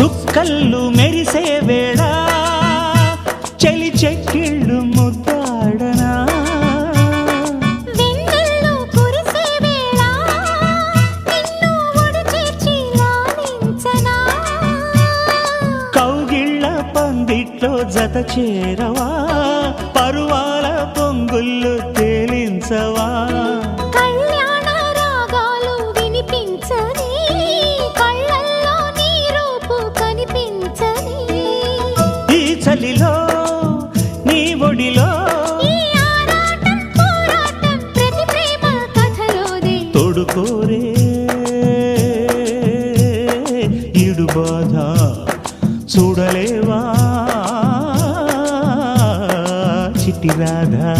సుక్కల్లు మెరిసే వేళ చలి చెక్కిళ్ళు ముద్దాడనా వెన్నెల్లో కురిసే వేళ నిన్ను ఒడి చేర్చి లాలించనా కౌగిళ్ళ పందిట్లో జత చేరవా పరువాల పొంగుళ్ళు తేలించవా కళ్యాణ రాగాలు వినిపించని కళ్ళల్లో నీ రూపు కనిపించని ఈ చలిలో నీ ఒడిలో ఈ ఆరాటం పోరాటం ప్రతి ప్రేమ కథలోదే తోడుకోరే ఈడు బాధ చూడలేవా చిట్టి రాధా